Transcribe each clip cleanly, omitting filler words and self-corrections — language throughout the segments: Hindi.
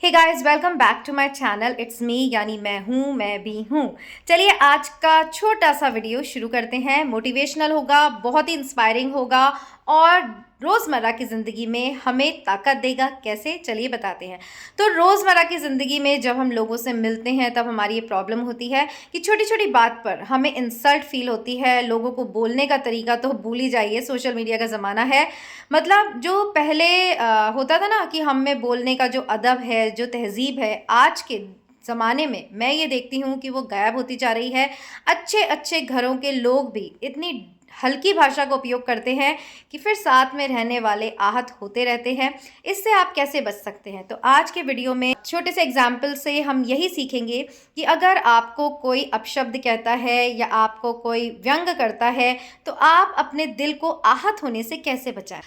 Hey guys, welcome back to my channel. It's me, यानी मैं भी हूँ। चलिए आज का छोटा सा वीडियो शुरू करते हैं। मोटिवेशनल होगा, बहुत ही इंस्पायरिंग होगा और रोज़मर्रा की ज़िंदगी में हमें ताकत देगा। कैसे, चलिए बताते हैं। तो रोज़मर्रा की ज़िंदगी में जब हम लोगों से मिलते हैं तब हमारी ये प्रॉब्लम होती है कि छोटी छोटी बात पर हमें इंसल्ट फील होती है। लोगों को बोलने का तरीका तो भूल ही जाइए, सोशल मीडिया का ज़माना है। मतलब जो पहले होता था ना कि हम में बोलने का जो अदब है, जो तहज़ीब है, आज के ज़माने में मैं ये देखती हूँ कि वो गायब होती जा रही है। अच्छे अच्छे घरों के लोग भी इतनी हल्की भाषा का उपयोग करते हैं कि फिर साथ में रहने वाले आहत होते रहते हैं। इससे आप कैसे बच सकते हैं? तो आज के वीडियो में छोटे से एग्जाम्पल से हम यही सीखेंगे कि अगर आपको कोई अपशब्द कहता है या आपको कोई व्यंग करता है तो आप अपने दिल को आहत होने से कैसे बचाएं।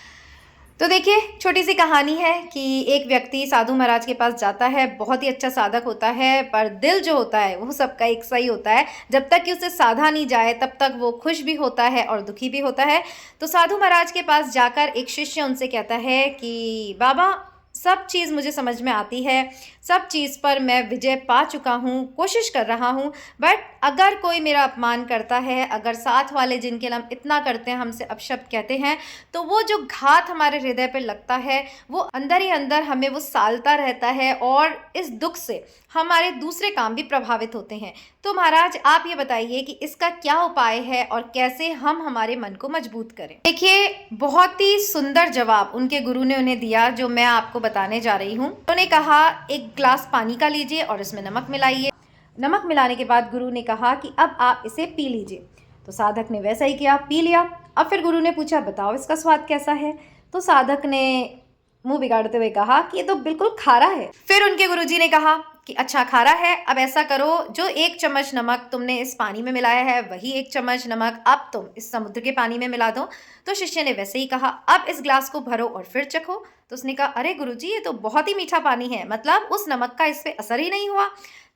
तो देखिए, छोटी सी कहानी है कि एक व्यक्ति साधु महाराज के पास जाता है। बहुत ही अच्छा साधक होता है, पर दिल जो होता है वो सबका एक सा ही होता है। जब तक कि उसे साधा नहीं जाए तब तक वो खुश भी होता है और दुखी भी होता है। तो साधु महाराज के पास जाकर एक शिष्य उनसे कहता है कि बाबा, सब चीज़ मुझे समझ में आती है, सब चीज़ पर मैं विजय पा चुका हूँ, कोशिश कर रहा हूँ, बट अगर कोई मेरा अपमान करता है, अगर साथ वाले जिनके लिए हम इतना करते हैं हमसे अपशब्द कहते हैं, तो वो जो घात हमारे हृदय पर लगता है वो अंदर ही अंदर हमें वो सालता रहता है और इस दुख से हमारे दूसरे काम भी प्रभावित होते हैं। तो महाराज, आप ये बताइए कि इसका क्या उपाय है और कैसे हम हमारे मन को मजबूत करें। देखिए, बहुत ही सुंदर जवाब उनके गुरु ने उन्हें दिया जो मैं आपको बताने जा रही हूँ। उन्होंने कहा, एक ग्लास पानी का लीजिए और इसमें नमक मिलाइए। नमक मिलाने के बाद गुरु ने कहा कि अब आप इसे पी लीजिए। तो साधक ने वैसा ही किया, पी लिया। अब फिर गुरु ने पूछा, बताओ इसका स्वाद कैसा है? तो साधक ने मुंह बिगाड़ते हुए कहा कि ये तो बिल्कुल खारा है। फिर उनके गुरुजी ने कहा कि अच्छा, खारा है, अब ऐसा करो, जो 1 चम्मच नमक तुमने इस पानी में मिलाया है वही 1 चम्मच नमक अब तुम इस समुद्र के पानी में मिला दो। तो शिष्य ने वैसे ही कहा, अब इस ग्लास को भरो और फिर चखो। तो उसने कहा, अरे गुरुजी, ये तो बहुत ही मीठा पानी है, मतलब उस नमक का इस पे असर ही नहीं हुआ।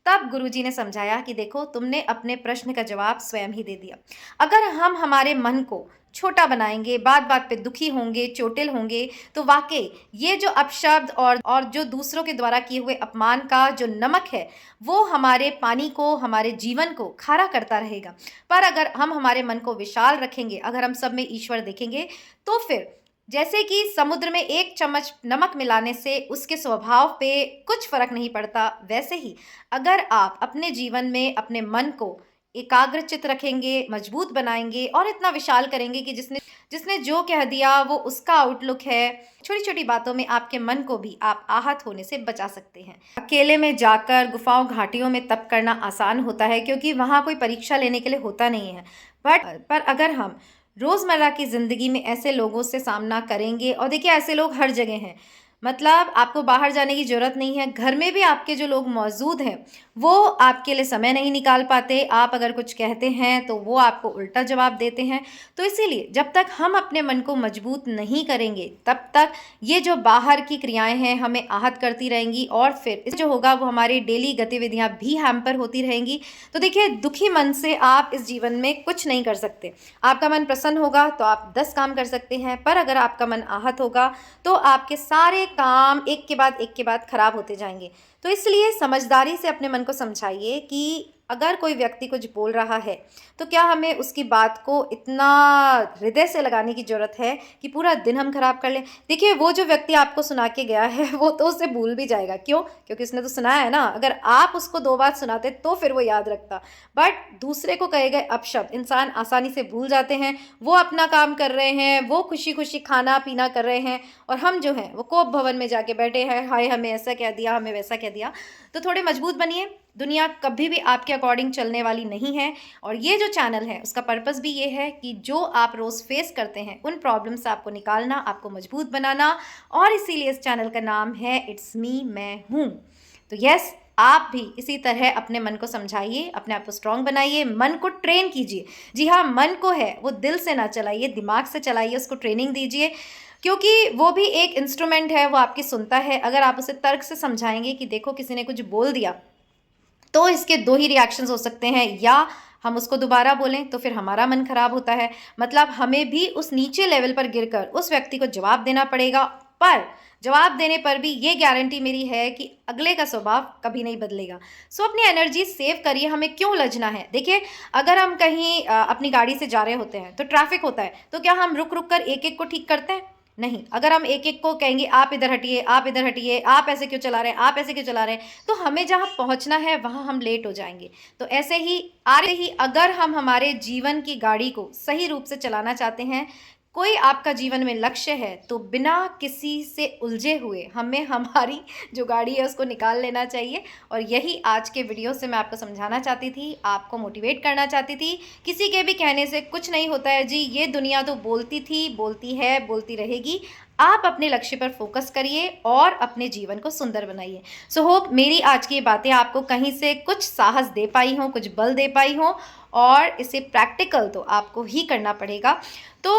तब गुरुजी ने समझाया कि देखो, तुमने अपने प्रश्न का जवाब स्वयं ही दे दिया। अगर हम हमारे मन को छोटा बनाएंगे, बात बात पे दुखी होंगे, चोटिल होंगे, तो वाकई ये जो अपशब्द और जो दूसरों के द्वारा किए हुए अपमान का जो नमक है वो हमारे पानी को, हमारे जीवन को खारा करता रहेगा। पर अगर हम हमारे मन को विशाल रखेंगे, अगर हम सब में ईश्वर देखेंगे, तो फिर जैसे कि समुद्र में 1 चम्मच नमक मिलाने से उसके स्वभाव पे कुछ फर्क नहीं पड़ता, वैसे ही अगर आप अपने जीवन में अपने मन को एकाग्रचित रखेंगे, मजबूत बनाएंगे और इतना विशाल करेंगे कि जिसने जिसने जो कह दिया वो उसका आउटलुक है, छोटी छोटी बातों में आपके मन को भी आप आहत होने से बचा सकते हैं। अकेले में जाकर गुफाओं घाटियों में तप करना आसान होता है क्योंकि वहाँ कोई परीक्षा लेने के लिए होता नहीं है। पर अगर हम रोज़मर्रा की ज़िंदगी में ऐसे लोगों से सामना करेंगे, और देखिए ऐसे लोग हर जगह हैं, मतलब आपको बाहर जाने की ज़रूरत नहीं है, घर में भी आपके जो लोग मौजूद हैं वो आपके लिए समय नहीं निकाल पाते। आप अगर कुछ कहते हैं तो वो आपको उल्टा जवाब देते हैं। तो इसीलिए जब तक हम अपने मन को मजबूत नहीं करेंगे तब तक ये जो बाहर की क्रियाएं हैं हमें आहत करती रहेंगी और फिर इस जो होगा वो हमारी डेली गतिविधियां भी हैम्पर होती रहेंगी। तो देखिए, दुखी मन से आप इस जीवन में कुछ नहीं कर सकते। आपका मन प्रसन्न होगा तो आप 10 काम कर सकते हैं, पर अगर आपका मन आहत होगा तो आपके सारे काम एक के बाद खराब होते जाएंगे। तो इसलिए समझदारी से अपने मन को समझाइए कि अगर कोई व्यक्ति कुछ बोल रहा है तो क्या हमें उसकी बात को इतना हृदय से लगाने की ज़रूरत है कि पूरा दिन हम खराब कर लें। देखिए, वो जो व्यक्ति आपको सुना के गया है वो तो उसे भूल भी जाएगा। क्यों? क्योंकि उसने तो सुनाया है ना। अगर आप उसको 2 बार सुनाते तो फिर वो याद रखता, बट दूसरे को कहे गए अपशब्द इंसान आसानी से भूल जाते हैं। वो अपना काम कर रहे हैं, वो खुशी खुशी खाना पीना कर रहे हैं, और हम जो हैं वो कोप भवन में जाके बैठे हैं, हाय हमें ऐसा कह दिया, हमें वैसा कह दिया। तो थोड़े मजबूत बनिए। दुनिया कभी भी आपके अकॉर्डिंग चलने वाली नहीं है, और ये जो चैनल है उसका पर्पस भी ये है कि जो आप रोज़ फेस करते हैं उन प्रॉब्लम से आपको निकालना, आपको मजबूत बनाना, और इसीलिए इस चैनल का नाम है इट्स मी, मैं हूँ। तो यस, आप भी इसी तरह अपने मन को समझाइए, अपने आप को स्ट्रांग बनाइए, मन को ट्रेन कीजिए। जी हाँ, मन को है वो दिल से ना चलाइए, दिमाग से चलाइए, उसको ट्रेनिंग दीजिए, क्योंकि वो भी एक इंस्ट्रूमेंट है, वो आपकी सुनता है। अगर आप उसे तर्क से समझाएंगे कि देखो किसी ने कुछ बोल दिया तो इसके 2 ही रिएक्शंस हो सकते हैं, या हम उसको दोबारा बोलें तो फिर हमारा मन खराब होता है, मतलब हमें भी उस नीचे लेवल पर गिरकर उस व्यक्ति को जवाब देना पड़ेगा, पर जवाब देने पर भी ये गारंटी मेरी है कि अगले का स्वभाव कभी नहीं बदलेगा। सो अपनी एनर्जी सेव करिए, हमें क्यों उलझना है। देखिए, अगर हम कहीं अपनी गाड़ी से जा रहे होते हैं तो ट्रैफिक होता है, तो क्या हम रुक रुक कर एक एक को ठीक करते हैं? नहीं। अगर हम एक एक को कहेंगे आप इधर हटिए, आप इधर हटिए, आप ऐसे क्यों चला रहे हैं, आप ऐसे क्यों चला रहे हैं, तो हमें जहाँ पहुँचना है वहाँ हम लेट हो जाएंगे। तो ऐसे ही अगर हम हमारे जीवन की गाड़ी को सही रूप से चलाना चाहते हैं, कोई आपका जीवन में लक्ष्य है, तो बिना किसी से उलझे हुए हमें हमारी जो गाड़ी है उसको निकाल लेना चाहिए। और यही आज के वीडियो से मैं आपको समझाना चाहती थी, आपको मोटिवेट करना चाहती थी। किसी के भी कहने से कुछ नहीं होता है जी, ये दुनिया तो बोलती थी, बोलती है, बोलती रहेगी। आप अपने लक्ष्य पर फोकस करिए और अपने जीवन को सुंदर बनाइए। सो होप मेरी आज की बातें आपको कहीं से कुछ साहस दे पाई हों, कुछ बल दे पाई हों, और इसे प्रैक्टिकल तो आपको ही करना पड़ेगा। तो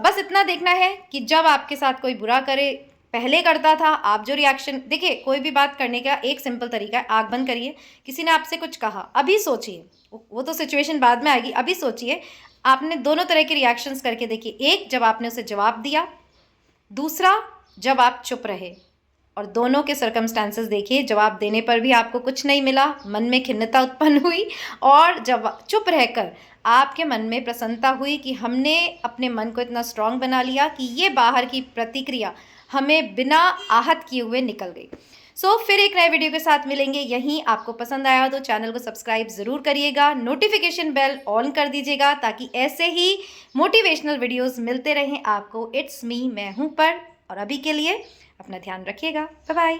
बस इतना देखना है कि जब आपके साथ कोई बुरा करे, पहले करता था, आप जो रिएक्शन, देखिए कोई भी बात करने का एक सिंपल तरीका है, आँख बंद करिए। किसी ने आपसे कुछ कहा, अभी सोचिए, वो तो सिचुएशन बाद में आएगी, अभी सोचिए आपने दोनों तरह के रिएक्शंस करके देखिए। एक, जब आपने उसे जवाब दिया, दूसरा जब आप चुप रहे। और दोनों के सर्कमस्टांसेस देखिए, जवाब देने पर भी आपको कुछ नहीं मिला, मन में खिन्नता उत्पन्न हुई, और जब चुप रहकर आपके मन में प्रसन्नता हुई कि हमने अपने मन को इतना स्ट्रांग बना लिया कि ये बाहर की प्रतिक्रिया हमें बिना आहत किए हुए निकल गई। सो फिर एक नए वीडियो के साथ मिलेंगे यहीं। आपको पसंद आया तो चैनल को सब्सक्राइब ज़रूर करिएगा, नोटिफिकेशन बेल ऑन कर दीजिएगा, ताकि ऐसे ही मोटिवेशनल वीडियोस मिलते रहें आपको। इट्स मी, मैं हूँ पर। और अभी के लिए अपना ध्यान रखिएगा। Bye bye.